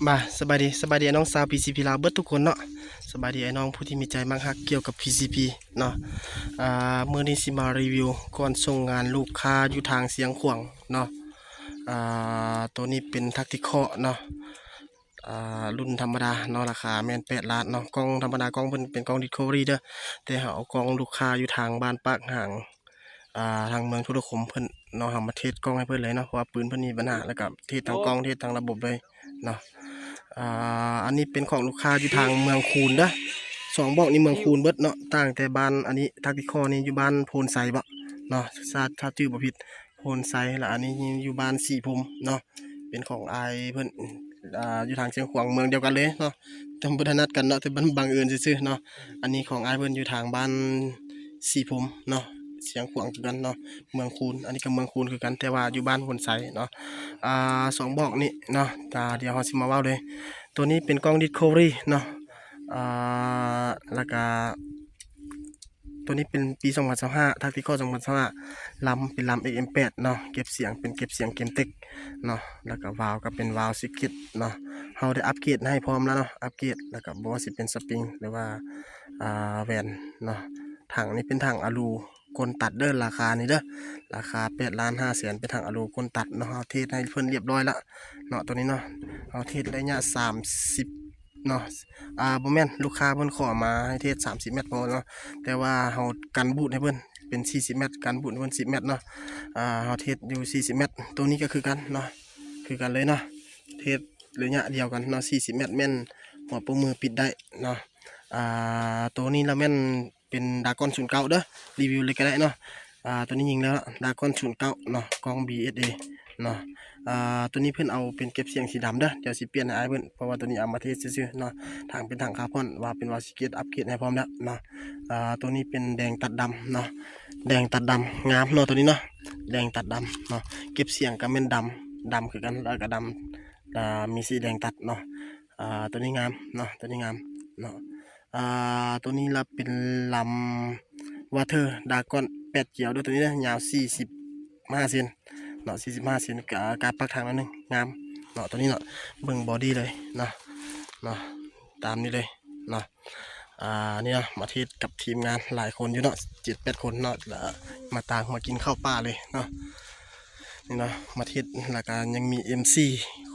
มาสบายดีน้องสาว PCP ลาวเบิดทุกคนเนาะสบายดีไอ้น้องผู้ที่มีใจมักฮักเกี่ยวกับ PCP เนาะมื้อนี้สิมารีวิวก่อนส่งงานลูกค้าอยู่ทางเสียงขวางเนาะตัวนี้เป็นทักติคอเนาะรุ่นธรรมดาเนาะราคาแม่น8 ล้านเนาะกล้องธรรมดากล้องเพิ่นเป็นกล้อง Discovery เด้อแต่เฮาเอากล้องลูกค้าอยู่ทางบ้านปากห่างทางเมืองธุรคมเพิ่นเนาะเฮามาเทสกล้องให้เพิ่นเลยเนาะเพราะว่าปืนเพิ่นมีปัญหาแล้วก็เทสทั้งกล้องเทสทั้งระบบเลยเนาะอันนี้เป็นของลูกค้าอยู่ทางเมืองคูนเด้อ2บอกนี่เมืองคูนเบิดเนาะต่างแต่บ้านอันนี้ทักติคอนี่อยู่บ้านโพนไซบ่เนาะถ้าชื่อบ่ผิดโพนไซแล้วอันนี้อยู่บ้านสีพรมเนาะเป็นของอายเพิ่นอยู่ทางเชียงขวางเมืองเดียวกันเลยเนาะจำบ่ถนัดกันเนาะแต่มันบังเอิญซื่อๆเนาะอันนี้ของอายเพิ่นอยู่ทางบ้านสีพรมเนาะเสียงขวางคือกันเนาะเมืองคูนอันนี้ก็เมืองคูนคือกันแต่ว่าอยู่บ้านโพนไซเนาะ2บอกนี่เนาะเดี๋ยวเฮาสิมาเว้าเลยตัวนี้เป็นกล้อง Discovery เนาะแล้วก็ตัวนี้เป็นปี2025ทักติคอ2025ลำเป็นลำ XM8 เนาะเก็บเสียงเป็นเก็บเสียงเกมเต็กเนาะแล้วก็วาล์วก็เป็นวาล์วซิกิตเนาะเฮาได้อัปเกรดให้พร้อมแล้วเนาะอัปเกรดแล้วก็บ่ว่าสิเป็นสปริงหรือว่าแวนเนาะถังนี้เป็นถังอะลูกลตัดเด้อราคานี้เด้อราคา8,500,000เป็นถังอะลูกลตัดเนาะเฮาเทสให้เพิ่นเรียบร้อยแล้วเนาะตัวนี้เนาะเฮาเทสระยะ30เนาะบ่แม่นลูกค้าเพิ่นขอมาให้เทส30 เมตรพอเนาะแต่ว่าเฮากันบูทให้เพิ่นเป็น40 เมตรกันบูทให้เพิ่น10 เมตรเนาะเฮาเทสอยู่40 เมตรตัวนี้ก็คือกันเนาะคือกันเลยเนาะเทสระยะเดียวกันเนาะ40 เมตรแม่นหัวโป้มือปิดได้เนาะตัวนี้ละแม่นเป็นดากอน09เด้อรีวิวเลยก็ได้เนาะตัวนี้ยิงแล้วดากอน09เนาะกล้อง BSA เนาะตัวนี้เพิ่นเอาเป็นเก็บเสียงสีดำเด้อเดี๋ยวสิเปลี่ยนให้อ้ายเพิ่นเพราะว่าตัวนี้เอามาเทสซื่อๆเนาะถังเป็นถังคาร์บอนว่าเป็นวาล์วซิเกตอัปเกรดให้พร้อมแล้วเนาะตัวนี้เป็นแดงตัดดำเนาะแดงตัดดำงามเนาะตัวนี้เนาะแดงตัดดำเนาะเก็บเสียงก็แม่นดำคือกันแล้วก็ดำมีสีแดงตัดเนาะตัวนี้งามเนาะตัวนี้งามเนาะตัวนี้ละเป็นลำวาเทอร์ดากอน8เกี่ยวด้วยตัวนี้นะยาว45 เซนเนาะ45 เซนการปักทางนั้นนึงงามเนาะตัวนี้เนาะเบิ่งบอดี้เลยเนาะตามนี้เลยเนาะนี่นะมาเทศกับทีมงานหลายคนอยู่เนาะ7-8 คนเนาะมาต่างมากินข้าวป่าเลยเนาะนี่เนาะมาเทศแล้วก็ยังมี MC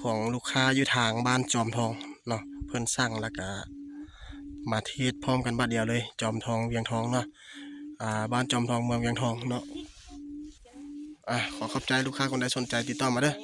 ของลูกค้าอยู่ทางบ้านจอมทองเนาะเพิ่นสั่งแล้วก็มาเทศพร้อมกันบัดเดียวเลยจอมทองเวียงทองเนาะบ้านจอมทองเมืองเวียงทองเนาะขอขอบใจลูกค้าคนใดสนใจติดต่อมาเด้อ